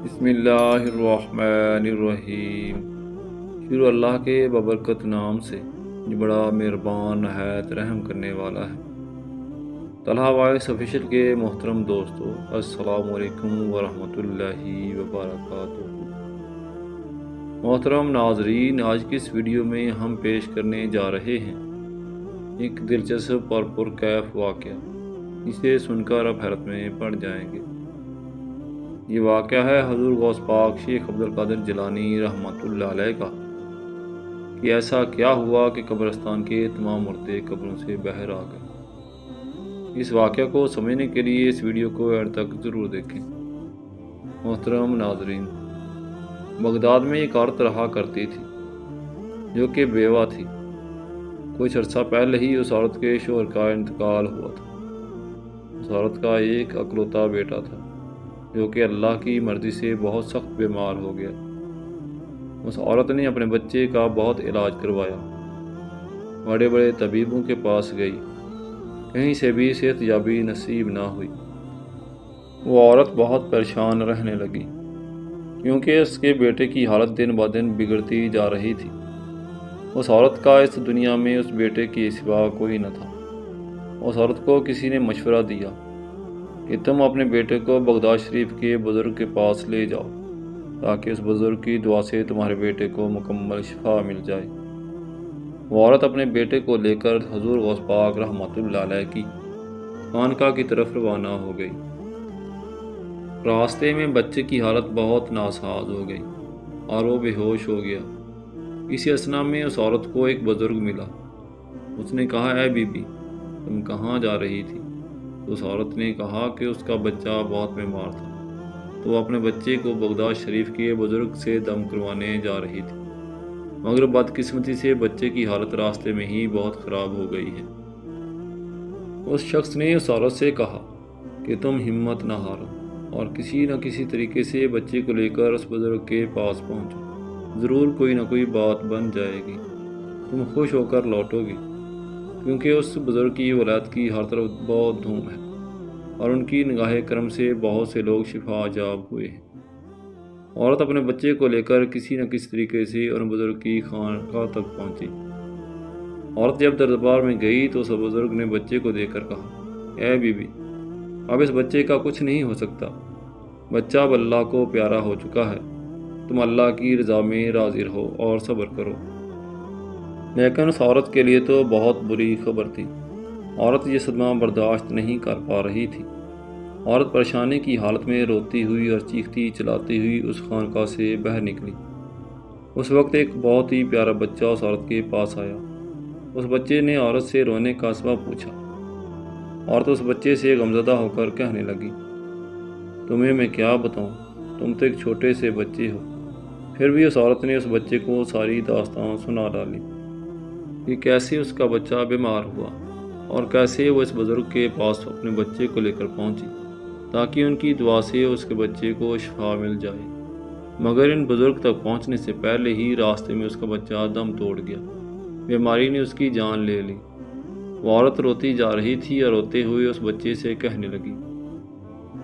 بسم اللہ الرحمن الرحیم۔ شروع اللہ کے ببرکت نام سے جو بڑا مہربان نہایت رحم کرنے والا ہے۔ طلحہ وائس آفیشیل کے محترم دوستو، السلام علیکم ورحمۃ اللہ وبرکاتہ۔ محترم ناظرین، آج کی اس ویڈیو میں ہم پیش کرنے جا رہے ہیں ایک دلچسپ اور پرکیف واقعہ، اسے سن کر آپ حیرت میں پڑ جائیں گے۔ یہ واقعہ ہے حضور غوث پاک شیخ عبدالقادر جیلانی رحمۃ اللہ علیہ کا، کہ ایسا کیا ہوا کہ قبرستان کے تمام مردے قبروں سے باہر آ گئے۔ اس واقعہ کو سمجھنے کے لیے اس ویڈیو کو اینڈ تک ضرور دیکھیں۔ محترم ناظرین، بغداد میں ایک عورت رہا کرتی تھی جو کہ بیوہ تھی۔ کچھ عرصہ پہلے ہی اس عورت کے شوہر کا انتقال ہوا تھا۔ اس عورت کا ایک اکلوتا بیٹا تھا جو کہ اللہ کی مرضی سے بہت سخت بیمار ہو گیا۔ اس عورت نے اپنے بچے کا بہت علاج کروایا، بڑے بڑے طبیبوں کے پاس گئی، کہیں سے بھی صحت یابی نصیب نہ ہوئی۔ وہ عورت بہت پریشان رہنے لگی کیونکہ اس کے بیٹے کی حالت دن بہ دن بگڑتی جا رہی تھی۔ اس عورت کا اس دنیا میں اس بیٹے کے سوا کوئی نہ تھا۔ اس عورت کو کسی نے مشورہ دیا کہ تم اپنے بیٹے کو بغداد شریف کے بزرگ کے پاس لے جاؤ تاکہ اس بزرگ کی دعا سے تمہارے بیٹے کو مکمل شفا مل جائے۔ وہ عورت اپنے بیٹے کو لے کر حضور غوث پاک رحمۃ اللہ علیہ کی خانقاہ کی طرف روانہ ہو گئی۔ راستے میں بچے کی حالت بہت ناساز ہو گئی اور وہ بے ہوش ہو گیا۔ اسی اثنا میں اس عورت کو ایک بزرگ ملا۔ اس نے کہا، اے بی بی، تم کہاں جا رہی تھی؟ تو اس عورت نے کہا کہ اس کا بچہ بہت بیمار تھا، تو وہ اپنے بچے کو بغداد شریف کے بزرگ سے دم کروانے جا رہی تھی، مگر بدقسمتی سے بچے کی حالت راستے میں ہی بہت خراب ہو گئی ہے۔ اس شخص نے اس عورت سے کہا کہ تم ہمت نہ ہارو اور کسی نہ کسی طریقے سے بچے کو لے کر اس بزرگ کے پاس پہنچو، ضرور کوئی نہ کوئی بات بن جائے گی، تم خوش ہو کر لوٹو گی، کیونکہ اس بزرگ کی ولادت کی ہر طرف بہت دھوم ہے اور ان کی نگاہ کرم سے بہت سے لوگ شفا یاب ہوئے ہیں۔ عورت اپنے بچے کو لے کر کسی نہ کسی طریقے سے ان بزرگ کی خانقاہ تک پہنچی۔ عورت جب دربار میں گئی تو اس بزرگ نے بچے کو دیکھ کر کہا، اے بی بی، اب اس بچے کا کچھ نہیں ہو سکتا، بچہ اب اللہ کو پیارا ہو چکا ہے، تم اللہ کی رضا میں راضی رہو اور صبر کرو۔ لیکن اس عورت کے لیے تو بہت بری خبر تھی۔ عورت یہ صدمہ برداشت نہیں کر پا رہی تھی۔ عورت پریشانی کی حالت میں روتی ہوئی اور چیختی چلاتی ہوئی اس خانقاہ سے باہر نکلی۔ اس وقت ایک بہت ہی پیارا بچہ اس عورت کے پاس آیا۔ اس بچے نے عورت سے رونے کا سبب پوچھا۔ عورت اس بچے سے غمزدہ ہو کر کہنے لگی، تمہیں میں کیا بتاؤں، تم تو ایک چھوٹے سے بچے ہو۔ پھر بھی اس عورت نے اس بچے کو ساری داستان سنا ڈالی کہ کیسے اس کا بچہ بیمار ہوا اور کیسے وہ اس بزرگ کے پاس اپنے بچے کو لے کر پہنچی تاکہ ان کی دعا سے اس کے بچے کو شفا مل جائے، مگر ان بزرگ تک پہنچنے سے پہلے ہی راستے میں اس کا بچہ دم توڑ گیا، بیماری نے اس کی جان لے لی۔ وہ عورت روتی جا رہی تھی اور روتے ہوئے اس بچے سے کہنے لگی،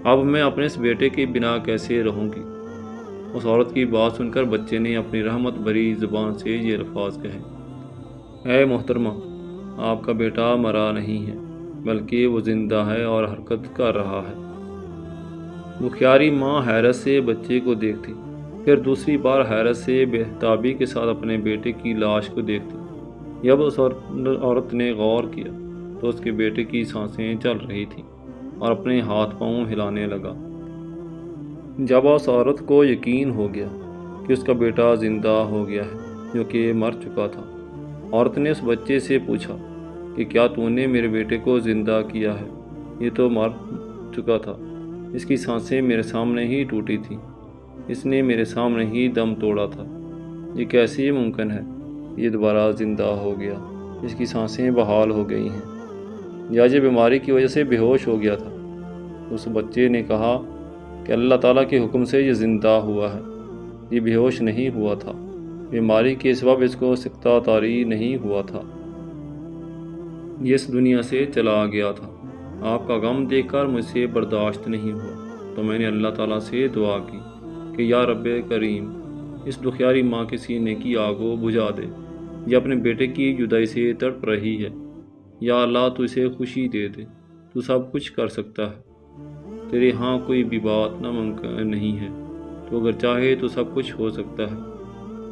اب میں اپنے اس بیٹے کے بنا کیسے رہوں گی؟ اس عورت کی بات سن کر بچے نے اپنی رحمت بھری زبان سے یہ الفاظ کہے، اے محترمہ، آپ کا بیٹا مرا نہیں ہے بلکہ وہ زندہ ہے اور حرکت کر رہا ہے۔ بخیاری ماں حیرت سے بچے کو دیکھتی، پھر دوسری بار حیرت سے بے-تابی کے ساتھ اپنے بیٹے کی لاش کو دیکھتی۔ جب اس عورت نے غور کیا تو اس کے بیٹے کی سانسیں چل رہی تھیں اور اپنے ہاتھ پاؤں ہلانے لگا۔ جب اس عورت کو یقین ہو گیا کہ اس کا بیٹا زندہ ہو گیا ہے جو کہ مر چکا تھا، عورت نے اس بچے سے پوچھا کہ کیا تو نے میرے بیٹے کو زندہ کیا ہے؟ یہ تو مر چکا تھا، اس کی سانسیں میرے سامنے ہی ٹوٹی تھیں، اس نے میرے سامنے ہی دم توڑا تھا، یہ کیسے ممکن ہے یہ دوبارہ زندہ ہو گیا، اس کی سانسیں بحال ہو گئی ہیں، یا یہ بیماری کی وجہ سے بے ہوش ہو گیا تھا؟ اس بچے نے کہا کہ اللہ تعالیٰ کے حکم سے یہ زندہ ہوا ہے، یہ بے ہوش نہیں ہوا تھا، بیماری کے سبب اس کو سکتہ طاری نہیں ہوا تھا، یہ اس دنیا سے چلا گیا تھا۔ آپ کا غم دیکھ کر مجھ سے برداشت نہیں ہوا تو میں نے اللہ تعالیٰ سے دعا کی کہ کہ یا رب کریم اس دکھیاری ماں کے سینے کی آگ کو بجھا دے، یہ اپنے بیٹے کی جدائی سے تڑپ رہی ہے۔ یا اللہ تو اسے خوشی دے دے، تو سب کچھ کر سکتا ہے، تیرے ہاں کوئی بھی بات ناممکن نہیں ہے، تو اگر چاہے تو سب کچھ ہو سکتا ہے،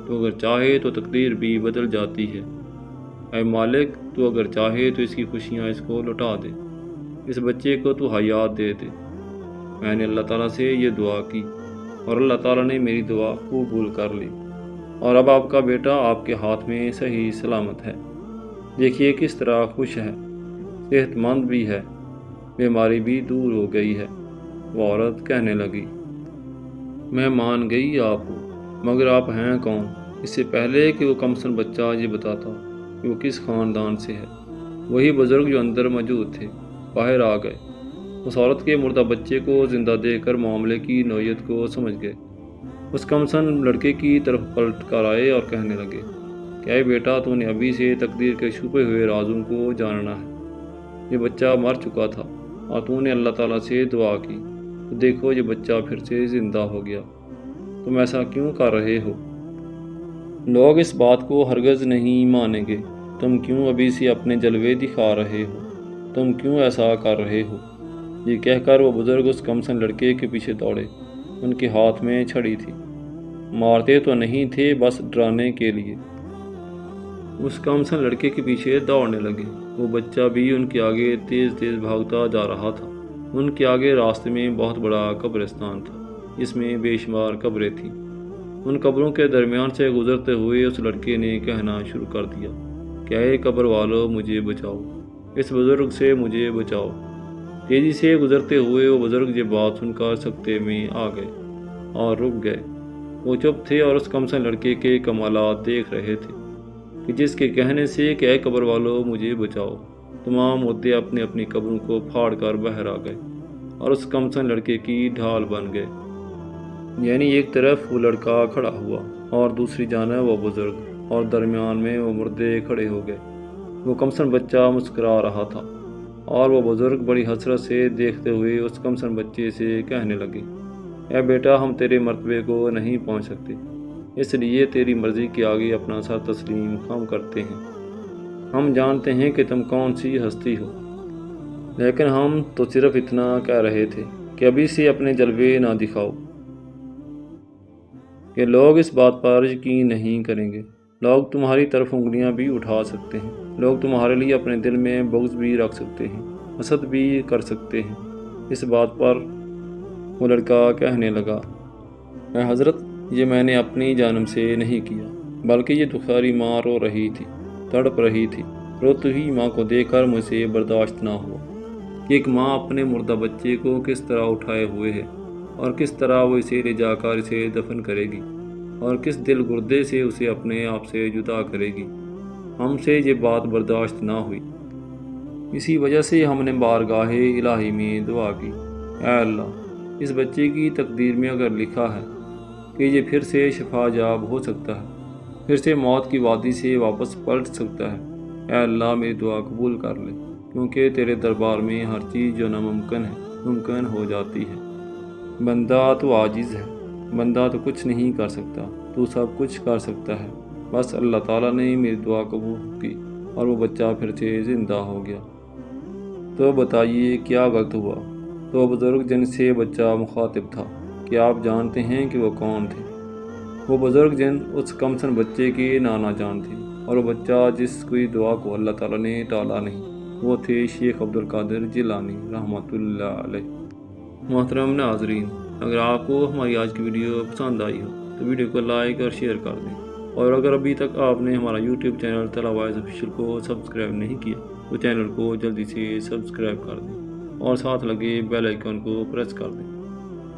تو اگر چاہے تو تقدیر بھی بدل جاتی ہے۔ اے مالک تو اگر چاہے تو اس کی خوشیاں اس کو لوٹا دے، اس بچے کو تو حیات دے دے۔ میں نے اللہ تعالیٰ سے یہ دعا کی اور اللہ تعالیٰ نے میری دعا قبول کر لی، اور اب آپ کا بیٹا آپ کے ہاتھ میں صحیح سلامت ہے۔ دیکھیے کس طرح خوش ہے، صحت مند بھی ہے، بیماری بھی دور ہو گئی ہے۔ وہ عورت کہنے لگی، میں مان گئی آپ ہو، مگر آپ ہیں کون؟ اس سے پہلے کہ وہ کمسن بچہ یہ بتاتا کہ وہ کس خاندان سے ہے، وہی بزرگ جو اندر موجود تھے باہر آ گئے۔ اس عورت کے مردہ بچے کو زندہ دیکھ کر معاملے کی نوعیت کو سمجھ گئے۔ اس کمسن لڑکے کی طرف پلٹ کر آئے اور کہنے لگے کہ اے بیٹا، تو نے ابھی سے تقدیر کے چھپے ہوئے رازوں کو جاننا ہے۔ یہ بچہ مر چکا تھا اور تو نے اللہ تعالیٰ سے دعا کی تو دیکھو یہ بچہ پھر سے زندہ ہو گیا۔ تم ایسا کیوں کر رہے ہو؟ لوگ اس بات کو ہرگز نہیں مانیں گے۔ تم کیوں ابھی سے اپنے جلوے دکھا رہے ہو؟ تم کیوں ایسا کر رہے ہو؟ یہ کہہ کر وہ بزرگ اس کمسن لڑکے کے پیچھے دوڑے۔ ان کے ہاتھ میں چھڑی تھی، مارتے تو نہیں تھے، بس ڈرانے کے لیے۔ اس کمسن لڑکے کے پیچھے دوڑنے لگے۔ وہ بچہ بھی ان کے آگے تیز تیز بھاگتا جا رہا تھا۔ ان کے آگے راستے میں بہت بڑا قبرستان تھا، اس میں بے شمار قبریں تھیں۔ ان قبروں کے درمیان سے گزرتے ہوئے اس لڑکے نے کہنا شروع کر دیا کہ اے قبر والو، مجھے بچاؤ، اس بزرگ سے مجھے بچاؤ۔ تیزی سے گزرتے ہوئے وہ بزرگ یہ بات سن کر سکتے میں آ گئے اور رک گئے۔ وہ چپ تھے اور اس کمسن لڑکے کے کمالات دیکھ رہے تھے کہ جس کے کہنے سے کہ اے قبر والو مجھے بچاؤ، تمام مردے اپنی اپنی قبروں کو پھاڑ کر باہر آ گئے اور اس کمسن لڑکے کی ڈھال بن گئے۔ یعنی ایک طرف وہ لڑکا کھڑا ہوا اور دوسری جانب وہ بزرگ، اور درمیان میں وہ مردے کھڑے ہو گئے۔ وہ کمسن بچہ مسکرا رہا تھا اور وہ بزرگ بڑی حسرت سے دیکھتے ہوئے اس کمسن بچے سے کہنے لگے، اے بیٹا، ہم تیرے مرتبے کو نہیں پہنچ سکتے، اس لیے تیری مرضی کے آگے اپنا سر تسلیم خم کرتے ہیں۔ ہم جانتے ہیں کہ تم کون سی ہستی ہو، لیکن ہم تو صرف اتنا کہہ رہے تھے کہ ابھی سے اپنے جلوے نہ دکھاؤ، کہ لوگ اس بات پر یقین نہیں کریں گے۔ لوگ تمہاری طرف انگلیاں بھی اٹھا سکتے ہیں، لوگ تمہارے لیے اپنے دل میں بغض بھی رکھ سکتے ہیں، حسد بھی کر سکتے ہیں۔ اس بات پر وہ لڑکا کہنے لگا، اے حضرت، یہ میں نے اپنی جانب سے نہیں کیا، بلکہ یہ دکھیاری ماں رو رہی تھی، تڑپ رہی تھی۔ روتی ہوئی ماں کو دیکھ کر مجھ سے برداشت نہ ہوا کہ ایک ماں اپنے مردہ بچے کو کس طرح اٹھائے ہوئے ہے، اور کس طرح وہ اسے لے جا کر اسے دفن کرے گی، اور کس دل گردے سے اسے اپنے آپ سے جدا کرے گی۔ ہم سے یہ بات برداشت نہ ہوئی، اسی وجہ سے ہم نے بارگاہ الہی میں دعا کی، اے اللہ، اس بچے کی تقدیر میں اگر لکھا ہے کہ یہ پھر سے شفا یاب ہو سکتا ہے، پھر سے موت کی وادی سے واپس پلٹ سکتا ہے، اے اللہ میری دعا قبول کر لے، کیونکہ تیرے دربار میں ہر چیز جو ناممکن ہے ممکن ہو جاتی ہے۔ بندہ تو عاجز ہے، بندہ تو کچھ نہیں کر سکتا، تو سب کچھ کر سکتا ہے۔ بس اللہ تعالیٰ نے میری دعا قبول کی اور وہ بچہ پھر سے زندہ ہو گیا۔ تو بتائیے کیا غلط ہوا؟ تو بزرگ جن سے بچہ مخاطب تھا، کہ آپ جانتے ہیں کہ وہ کون تھے؟ وہ بزرگ جن اس کمسن بچے کے نانا جان تھے، اور وہ بچہ جس کی دعا کو اللہ تعالیٰ نے ٹالا نہیں، وہ تھے شیخ عبدالقادر جیلانی رحمۃ اللہ علیہ۔ محترم ناظرین، اگر آپ کو ہماری آج کی ویڈیو پسند آئی ہو تو ویڈیو کو لائک اور شیئر کر دیں، اور اگر ابھی تک آپ نے ہمارا YouTube channel Talat wise official کو سبسکرائب نہیں کیا تو چینل کو جلدی سے سبسکرائب کر دیں اور ساتھ لگے بیل آئیکن کو پریس کر دیں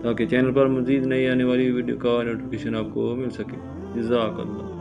تاکہ چینل پر مزید نئی آنے والی ویڈیو کا نوٹیفیکیشن آپ کو مل سکے۔ جزاک اللہ۔